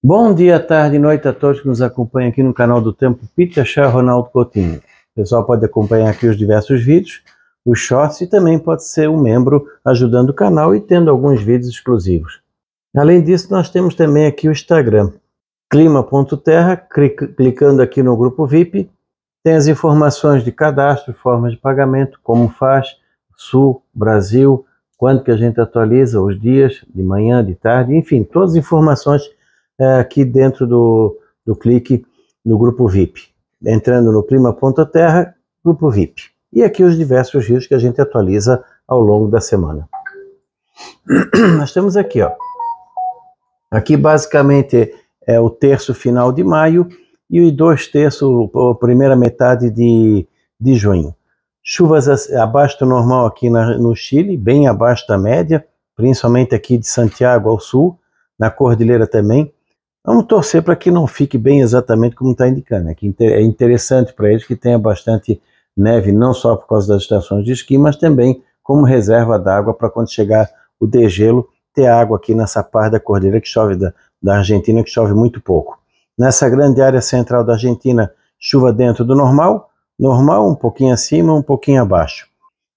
Bom dia, tarde e noite a todos que nos acompanham aqui no canal do Tempo Peter Chá Ronaldo Coutinho. O pessoal pode acompanhar aqui os diversos vídeos, os shorts e também pode ser um membro ajudando o canal e tendo alguns vídeos exclusivos. Além disso, nós temos também aqui o Instagram, clima.terra, clicando aqui no grupo VIP, tem as informações de cadastro, formas de pagamento, como faz, Sul, Brasil, quando que a gente atualiza, os dias, de manhã, de tarde, enfim, todas as informações aqui dentro do clique no grupo VIP. Entrando no clima.terra, grupo VIP. E aqui os diversos rios que a gente atualiza ao longo da semana. Nós temos aqui, ó. Aqui basicamente é o terço final de maio e os 2/3, a primeira metade de junho. Chuvas abaixo do normal aqui no Chile, bem abaixo da média, principalmente aqui de Santiago ao sul, na Cordilheira também. Vamos torcer para que não fique bem exatamente como está indicando. É interessante para eles que tenha bastante neve, não só por causa das estações de esqui, mas também como reserva d'água para quando chegar o degelo, ter água aqui nessa parte da cordilheira que chove da Argentina, que chove muito pouco. Nessa grande área central da Argentina, chuva dentro do normal, um pouquinho acima, um pouquinho abaixo.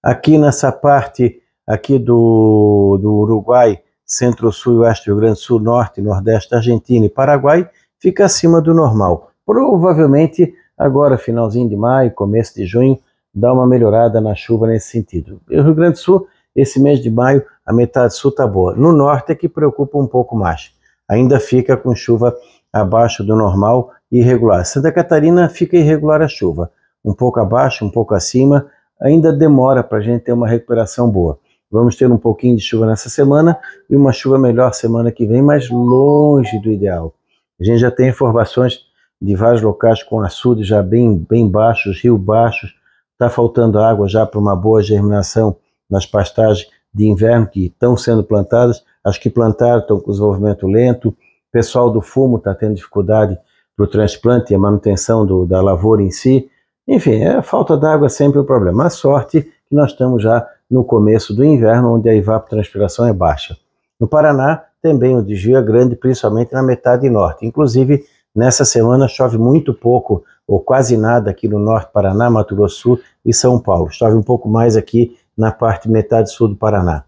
Aqui nessa parte aqui do Uruguai, Centro-Sul e Oeste do Rio Grande do Sul, Norte e Nordeste da Argentina e Paraguai, fica acima do normal. Provavelmente agora, finalzinho de maio, começo de junho, dá uma melhorada na chuva nesse sentido. O Rio Grande do Sul, esse mês de maio, a metade sul está boa. No norte é que preocupa um pouco mais. Ainda fica com chuva abaixo do normal e irregular. Santa Catarina fica irregular a chuva. Um pouco abaixo, um pouco acima. Ainda demora para a gente ter uma recuperação boa. Vamos ter um pouquinho de chuva nessa semana e uma chuva melhor semana que vem, mas longe do ideal. A gente já tem informações de vários locais com açudes já bem baixos, rios baixos. Está faltando água já para uma boa germinação nas pastagens de inverno que estão sendo plantadas. As que plantaram estão com desenvolvimento lento. O pessoal do fumo está tendo dificuldade para o transplante e a manutenção da lavoura em si. Enfim, a falta d'água é sempre o problema. A sorte que nós estamos já no começo do inverno, onde a evapotranspiração é baixa. No Paraná, também o desvio é grande, principalmente na metade norte. Inclusive, nessa semana chove muito pouco, ou quase nada aqui no norte do Paraná, Mato Grosso do Sul e São Paulo. Chove um pouco mais aqui na parte metade sul do Paraná.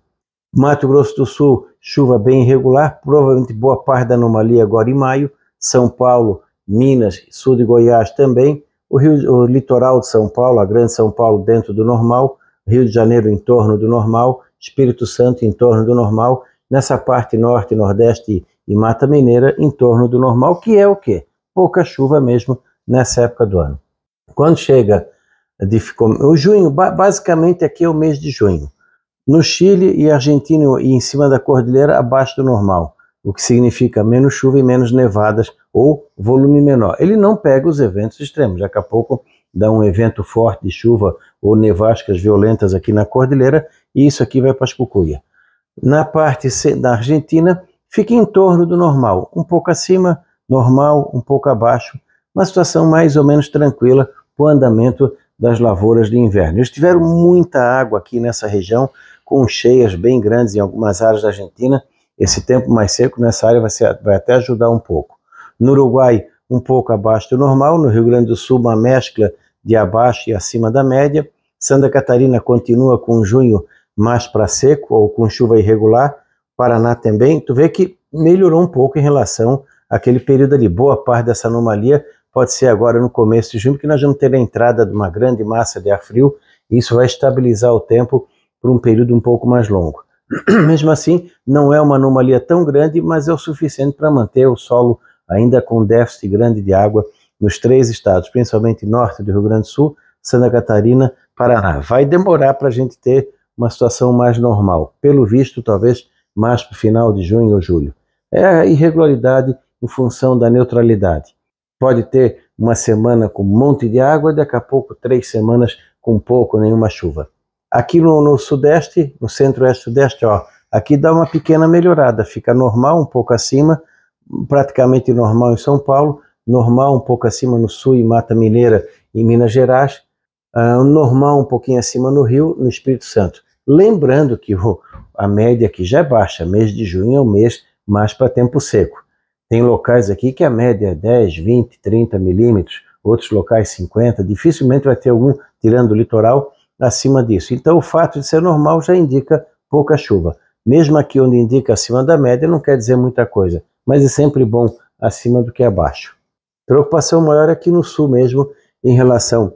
Mato Grosso do Sul, chuva bem irregular, provavelmente boa parte da anomalia agora em maio. São Paulo, Minas, sul de Goiás também. O litoral de São Paulo, a grande São Paulo dentro do normal. Rio de Janeiro em torno do normal, Espírito Santo em torno do normal, nessa parte norte, nordeste e Mata Mineira em torno do normal, que é o quê? Pouca chuva mesmo nessa época do ano. Quando chega o junho, basicamente aqui é o mês de junho. No Chile e Argentina e em cima da cordilheira, abaixo do normal, o que significa menos chuva e menos nevadas ou volume menor. Ele não pega os eventos extremos, daqui a pouco dá um evento forte de chuva ou nevascas violentas aqui na cordilheira, e isso aqui vai para as Cucuia. Na parte da Argentina, fica em torno do normal, um pouco acima, normal, um pouco abaixo, uma situação mais ou menos tranquila para o andamento das lavouras de inverno. Eles tiveram muita água aqui nessa região, com cheias bem grandes em algumas áreas da Argentina. Esse tempo mais seco nessa área vai até ajudar um pouco. No Uruguai, um pouco abaixo do normal, no Rio Grande do Sul, uma mescla de abaixo e acima da média. Santa Catarina continua com junho mais para seco ou com chuva irregular. Paraná também. Tu vê que melhorou um pouco em relação àquele período ali. Boa parte dessa anomalia pode ser agora no começo de junho, porque nós vamos ter a entrada de uma grande massa de ar frio e isso vai estabilizar o tempo por um período um pouco mais longo. Mesmo assim, não é uma anomalia tão grande, mas é o suficiente para manter o solo ainda com déficit grande de água nos 3 estados, principalmente norte do Rio Grande do Sul, Santa Catarina, Paraná. Vai demorar para a gente ter uma situação mais normal. Pelo visto, talvez mais para o final de junho ou julho. É a irregularidade em função da neutralidade. Pode ter uma semana com um monte de água e daqui a pouco 3 semanas com pouco, nenhuma chuva. Aqui no sudeste, no centro-oeste sudeste, ó, aqui dá uma pequena melhorada. Fica normal, um pouco acima, praticamente normal em São Paulo, normal um pouco acima no sul e Mata Mineira em Minas Gerais, normal um pouquinho acima no Rio, no Espírito Santo. Lembrando que a média aqui já é baixa, mês de junho é o mês mais para tempo seco. Tem locais aqui que a média é 10, 20, 30 milímetros, outros locais 50, dificilmente vai ter algum, tirando o litoral, acima disso. Então o fato de ser normal já indica pouca chuva. Mesmo aqui onde indica acima da média não quer dizer muita coisa, mas é sempre bom acima do que abaixo. Preocupação maior aqui no sul mesmo, em relação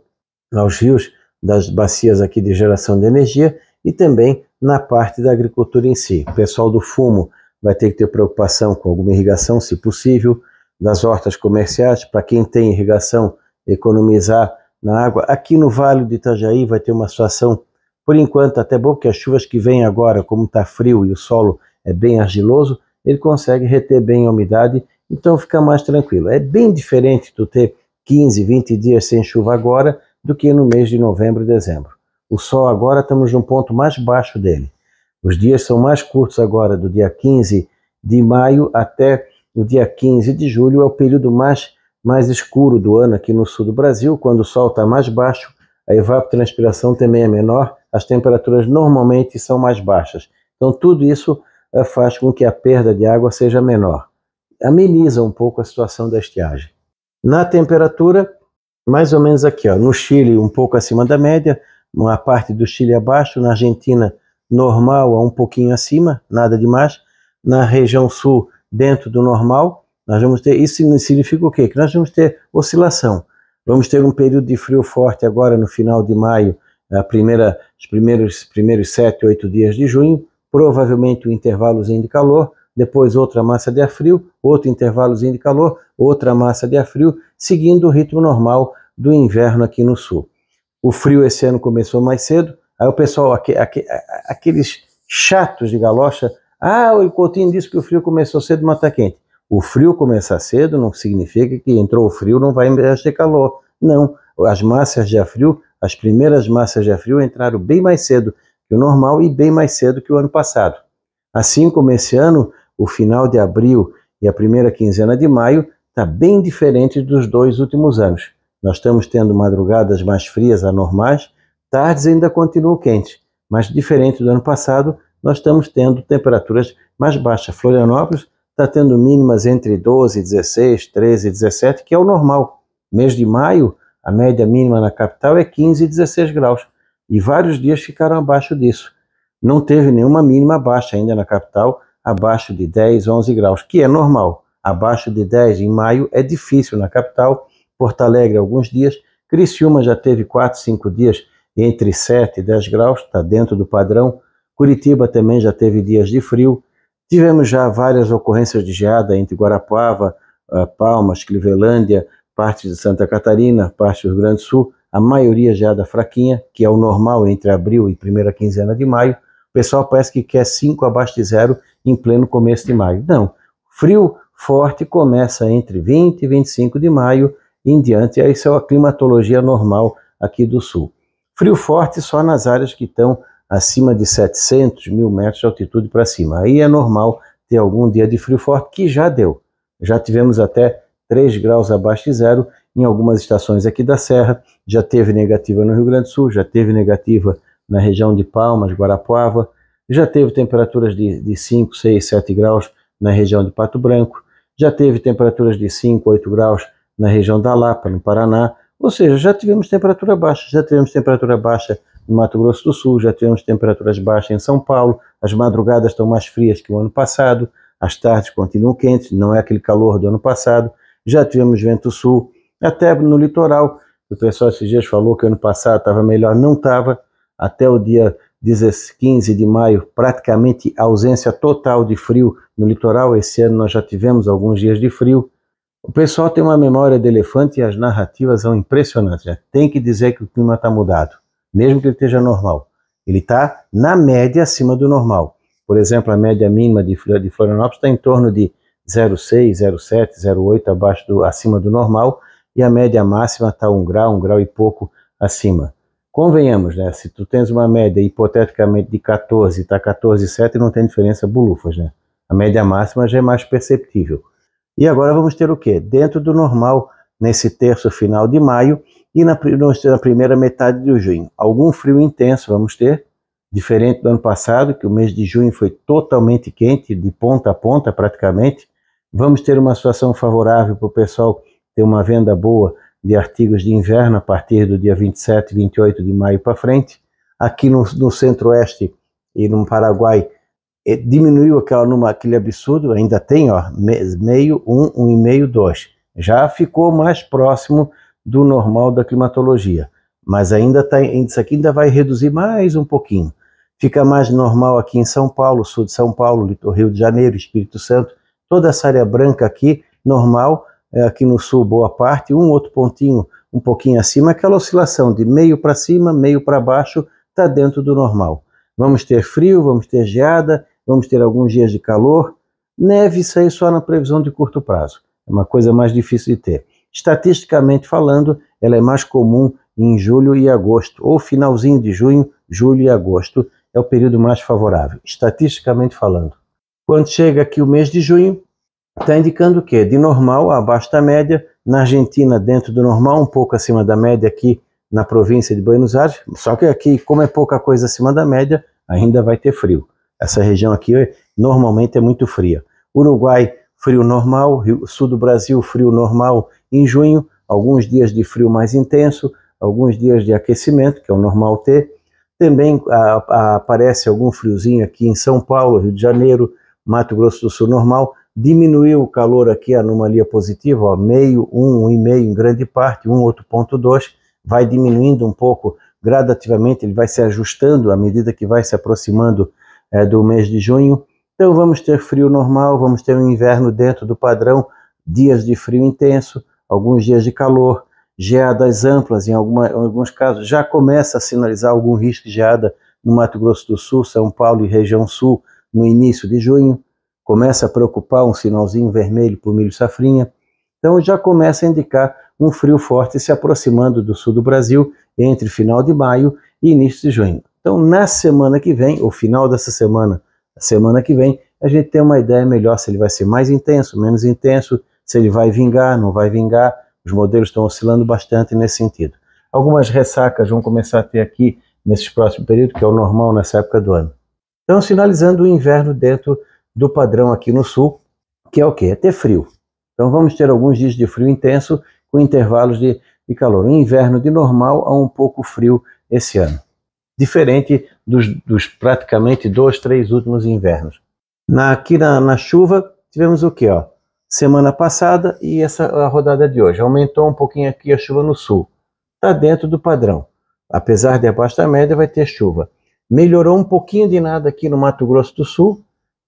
aos rios, das bacias aqui de geração de energia e também na parte da agricultura em si. O pessoal do fumo vai ter que ter preocupação com alguma irrigação, se possível, das hortas comerciais, para quem tem irrigação, economizar na água. Aqui no Vale do Itajaí vai ter uma situação, por enquanto, até boa, porque as chuvas que vêm agora, como está frio e o solo é bem argiloso, ele consegue reter bem a umidade, então fica mais tranquilo. É bem diferente tu ter 15, 20 dias sem chuva agora do que no mês de novembro e dezembro. O sol agora estamos num ponto mais baixo dele. Os dias são mais curtos agora, do dia 15 de maio até o dia 15 de julho, é o período mais escuro do ano aqui no sul do Brasil, quando o sol está mais baixo, a evapotranspiração também é menor, as temperaturas normalmente são mais baixas. Então tudo isso faz com que a perda de água seja menor. Ameniza um pouco a situação da estiagem. Na temperatura, mais ou menos aqui, ó, no Chile um pouco acima da média, uma parte do Chile abaixo, na Argentina normal a um pouquinho acima, nada demais. Na região sul, dentro do normal, nós vamos ter, isso significa o quê? Que nós vamos ter oscilação. Vamos ter um período de frio forte agora no final de maio, os primeiros 7, 8 dias de junho, provavelmente um intervalozinho de calor, depois outra massa de ar frio, outro intervalozinho de calor, outra massa de ar frio, seguindo o ritmo normal do inverno aqui no sul. O frio esse ano começou mais cedo, aí o pessoal, aqueles chatos de galocha, o Coutinho disse que o frio começou cedo, mas está quente. O frio começar cedo não significa que entrou o frio, não vai ter calor. Não, as massas de ar frio, as primeiras massas de ar frio entraram bem mais cedo que o normal e bem mais cedo que o ano passado. Assim como esse ano, o final de abril e a primeira quinzena de maio está bem diferente dos 2 últimos anos. Nós estamos tendo madrugadas mais frias, anormais, tardes ainda continuam quentes, mas diferente do ano passado, nós estamos tendo temperaturas mais baixas. Florianópolis está tendo mínimas entre 12, 16, 13, 17, que é o normal. Mês de maio, a média mínima na capital é 15 e 16 graus, e vários dias ficaram abaixo disso. Não teve nenhuma mínima baixa ainda na capital, abaixo de 10, 11 graus, que é normal. Abaixo de 10 em maio é difícil na capital. Porto Alegre alguns dias, Criciúma já teve 4, 5 dias entre 7 e 10 graus, está dentro do padrão. Curitiba também já teve dias de frio. Tivemos já várias ocorrências de geada entre Guarapuava, Palmas, Clevelândia, parte de Santa Catarina, parte do Rio Grande do Sul, a maioria geada fraquinha, que é o normal entre abril e primeira quinzena de maio. O pessoal parece que quer 5 abaixo de zero em pleno começo de maio. Não, frio forte começa entre 20 e 25 de maio em diante, isso é a climatologia normal aqui do sul. Frio forte só nas áreas que estão acima de 700, 1000 metros de altitude para cima. Aí é normal ter algum dia de frio forte, que já deu. Já tivemos até 3 graus abaixo de zero em algumas estações aqui da Serra, já teve negativa no Rio Grande do Sul, já teve negativa na região de Palmas, Guarapuava, já teve temperaturas de 5, 6, 7 graus na região de Pato Branco, já teve temperaturas de 5, 8 graus na região da Lapa, no Paraná, ou seja, já tivemos temperatura baixa, no Mato Grosso do Sul, já tivemos temperaturas baixas em São Paulo, as madrugadas estão mais frias que o ano passado, as tardes continuam quentes, não é aquele calor do ano passado, já tivemos vento sul, até no litoral, o pessoal esses dias falou que o ano passado estava melhor, não estava, até o dia 15 de maio, praticamente ausência total de frio no litoral, esse ano nós já tivemos alguns dias de frio. O pessoal tem uma memória de elefante e as narrativas são impressionantes, né? Tem que dizer que o clima está mudado, mesmo que ele esteja normal. Ele está na média acima do normal. Por exemplo, a média mínima de Florianópolis está em torno de 0,6, 0,7, 0,8 acima do normal, e a média máxima está 1 grau e pouco acima. Convenhamos, né? Se tu tens uma média hipoteticamente de 14 e está 14,7, não tem diferença bolufas, né? A média máxima já é mais perceptível. E agora vamos ter o quê? Dentro do normal, nesse terço final de maio e na primeira metade de junho. Algum frio intenso vamos ter, diferente do ano passado, que o mês de junho foi totalmente quente, de ponta a ponta praticamente. Vamos ter uma situação favorável para o pessoal ter uma venda boa de artigos de inverno a partir do dia 27, 28 de maio para frente. Aqui no centro-oeste e no Paraguai, diminuiu aquele absurdo, ainda tem, ó, meio, 1,5, 2. Já ficou mais próximo do normal da climatologia, mas ainda isso aqui ainda vai reduzir mais um pouquinho. Fica mais normal aqui em São Paulo, sul de São Paulo, Rio de Janeiro, Espírito Santo, toda essa área branca aqui, normal, aqui no sul boa parte, um outro pontinho um pouquinho acima, aquela oscilação de meio para cima, meio para baixo, está dentro do normal. Vamos ter frio, vamos ter geada, vamos ter alguns dias de calor, neve, isso aí só na previsão de curto prazo, é uma coisa mais difícil de ter. Estatisticamente falando, ela é mais comum em julho e agosto, ou finalzinho de junho, julho e agosto, é o período mais favorável, estatisticamente falando. Quando chega aqui o mês de junho, está indicando o quê? De normal a abaixo da média, na Argentina dentro do normal, um pouco acima da média aqui na província de Buenos Aires, só que aqui, como é pouca coisa acima da média, ainda vai ter frio. Essa região aqui normalmente é muito fria. Uruguai, frio normal, sul do Brasil, frio normal em junho, alguns dias de frio mais intenso, alguns dias de aquecimento, que é o normal ter. Também aparece algum friozinho aqui em São Paulo, Rio de Janeiro, Mato Grosso do Sul normal. Diminuiu o calor aqui, a anomalia positiva, ó, meio, 1,5 em grande parte, 8,2, vai diminuindo um pouco gradativamente, ele vai se ajustando à medida que vai se aproximando do mês de junho. Então vamos ter frio normal, vamos ter um inverno dentro do padrão, dias de frio intenso, alguns dias de calor, geadas amplas, em alguns casos já começa a sinalizar algum risco de geada no Mato Grosso do Sul, São Paulo e região sul no início de junho, começa a preocupar um sinalzinho vermelho para o milho safrinha, então já começa a indicar um frio forte se aproximando do sul do Brasil entre final de maio e início de junho. Então na semana que vem, ou final dessa semana, a semana que vem, a gente tem uma ideia melhor se ele vai ser mais intenso, menos intenso, se ele vai vingar, não vai vingar. Os modelos estão oscilando bastante nesse sentido. Algumas ressacas vão começar a ter aqui nesse próximo período, que é o normal nessa época do ano. Então sinalizando o inverno dentro do padrão aqui no sul, que é o quê? É ter frio. Então vamos ter alguns dias de frio intenso com intervalos de calor. Um inverno de normal a um pouco frio esse ano. Diferente dos praticamente 2, 3 últimos invernos. Aqui na chuva tivemos o quê? Ó? Semana passada e a rodada de hoje. Aumentou um pouquinho aqui a chuva no sul. Está dentro do padrão. Apesar de abaixo da média, vai ter chuva. Melhorou um pouquinho de nada aqui no Mato Grosso do Sul.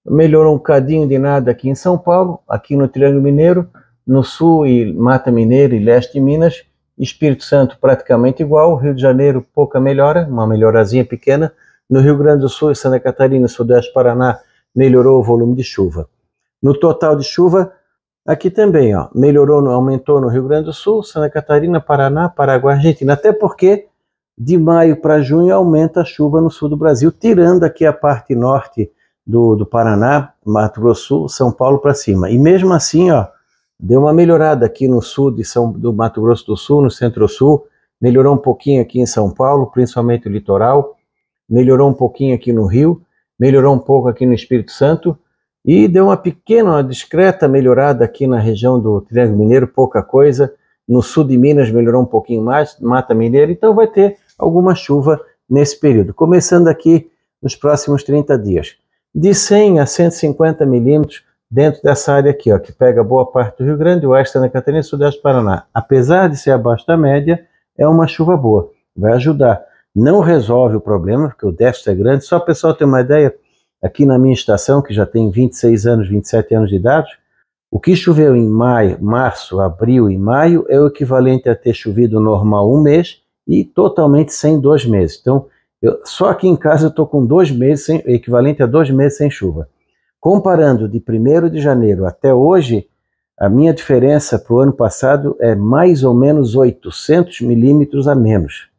Melhorou um cadinho de nada aqui em São Paulo, aqui no Triângulo Mineiro, no sul e Mata Mineira e leste de Minas, Espírito Santo praticamente igual, Rio de Janeiro pouca melhora, uma melhorazinha pequena, no Rio Grande do Sul e Santa Catarina, Sudeste Paraná, melhorou o volume de chuva. No total de chuva, aqui também, ó, melhorou, aumentou no Rio Grande do Sul, Santa Catarina, Paraná, Paraguai, Argentina, até porque de maio para junho aumenta a chuva no sul do Brasil, tirando aqui a parte norte do Paraná, Mato Grosso do Sul, São Paulo para cima. E mesmo assim, ó, deu uma melhorada aqui no sul do Mato Grosso do Sul, no centro-sul, melhorou um pouquinho aqui em São Paulo, principalmente o litoral, melhorou um pouquinho aqui no Rio, melhorou um pouco aqui no Espírito Santo, e deu uma pequena, uma discreta melhorada aqui na região do Triângulo Mineiro, pouca coisa, no sul de Minas melhorou um pouquinho mais, Mata Mineira, então vai ter alguma chuva nesse período, começando aqui nos próximos 30 dias. De 100 a 150 milímetros dentro dessa área aqui, ó, que pega boa parte do Rio Grande, Oeste, Santa Catarina e Sudeste do Paraná. Apesar de ser abaixo da média, é uma chuva boa, vai ajudar. Não resolve o problema, porque o déficit é grande. Só o pessoal ter uma ideia, aqui na minha estação, que já tem 26 anos, 27 anos de idade, o que choveu em maio, março, abril e maio é o equivalente a ter chovido normal um mês e totalmente sem 2 meses. Então, só aqui em casa eu estou com 2 meses, equivalente a 2 meses sem chuva. Comparando de 1º de janeiro até hoje, a minha diferença para o ano passado é mais ou menos 800 milímetros a menos.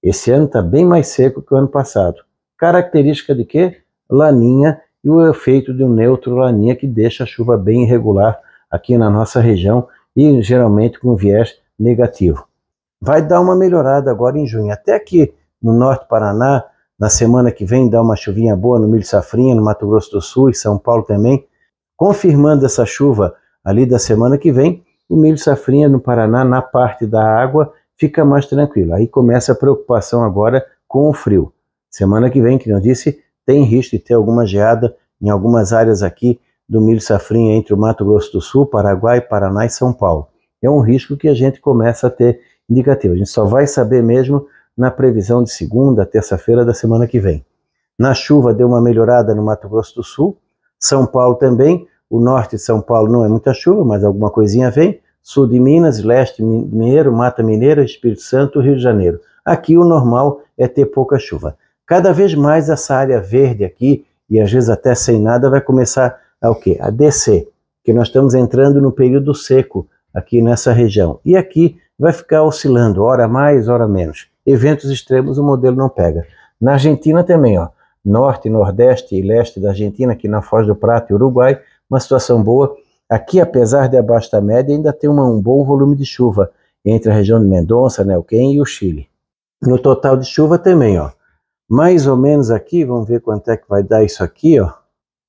Esse ano está bem mais seco que o ano passado. Característica de quê? Laninha e o efeito de um neutro laninha que deixa a chuva bem irregular aqui na nossa região e geralmente com viés negativo. Vai dar uma melhorada agora em junho. Até aqui no norte do Paraná, na semana que vem dá uma chuvinha boa no milho safrinha, no Mato Grosso do Sul e São Paulo também. Confirmando essa chuva ali da semana que vem, o milho safrinha no Paraná, na parte da água, fica mais tranquilo. Aí começa a preocupação agora com o frio. Semana que vem, que eu disse, tem risco de ter alguma geada em algumas áreas aqui do milho safrinha entre o Mato Grosso do Sul, Paraguai, Paraná e São Paulo. É um risco que a gente começa a ter indicativo. A gente só vai saber mesmo na previsão de segunda, terça-feira da semana que vem. Na chuva deu uma melhorada no Mato Grosso do Sul, São Paulo também, o norte de São Paulo não é muita chuva, mas alguma coisinha vem, sul de Minas, leste mineiro, Mata Mineira, Espírito Santo, Rio de Janeiro. Aqui o normal é ter pouca chuva. Cada vez mais essa área verde aqui, e às vezes até sem nada, vai começar a o quê? A descer, porque nós estamos entrando no período seco aqui nessa região. E aqui vai ficar oscilando, hora mais, hora menos. Eventos extremos o modelo não pega. Na Argentina também, ó, norte, nordeste e leste da Argentina, aqui na Foz do Prata e Uruguai, uma situação boa. Aqui, apesar de abaixo da média, ainda tem um bom volume de chuva entre a região de Mendonça, Neuquén e o Chile. No total de chuva também, ó, mais ou menos aqui, vamos ver quanto é que vai dar isso aqui, ó,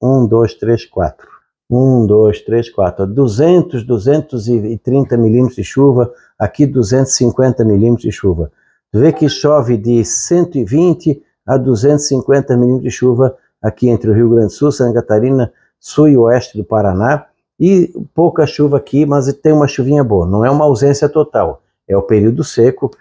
1, 2, 3, 4. 1, 2, 3, 4, 230 milímetros de chuva, aqui 250 milímetros de chuva. Tu vê que chove de 120 a 250 milímetros de chuva aqui entre o Rio Grande do Sul, Santa Catarina, sul e oeste do Paraná, e pouca chuva aqui, mas tem uma chuvinha boa, não é uma ausência total, é o período seco,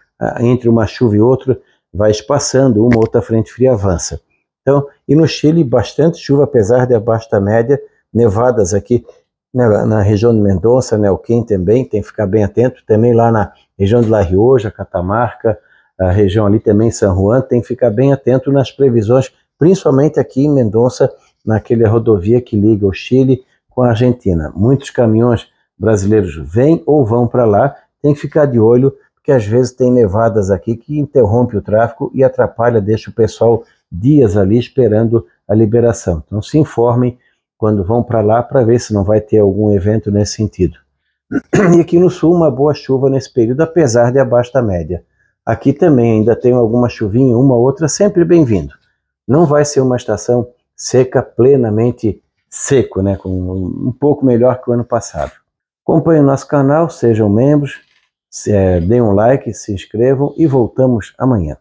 entre uma chuva e outra vai espaçando, uma outra frente fria avança. Então, e no Chile, bastante chuva, apesar de abaixo da média, nevadas aqui na região de Mendonça, Neuquén também, tem que ficar bem atento, também lá na região de La Rioja, Catamarca, a região ali também, San Juan, tem que ficar bem atento nas previsões, principalmente aqui em Mendonça, naquela rodovia que liga o Chile com a Argentina. Muitos caminhões brasileiros vêm ou vão para lá, tem que ficar de olho, porque às vezes tem nevadas aqui que interrompe o tráfego e atrapalha, deixa o pessoal dias ali esperando a liberação. Então se informem quando vão para lá para ver se não vai ter algum evento nesse sentido. E aqui no sul uma boa chuva nesse período, apesar de abaixo da média. Aqui também ainda tem alguma chuvinha, uma outra, sempre bem-vindo. Não vai ser uma estação seca, plenamente seco, né? Com um pouco melhor que o ano passado. Acompanhem o nosso canal, sejam membros, deem um like, se inscrevam e voltamos amanhã.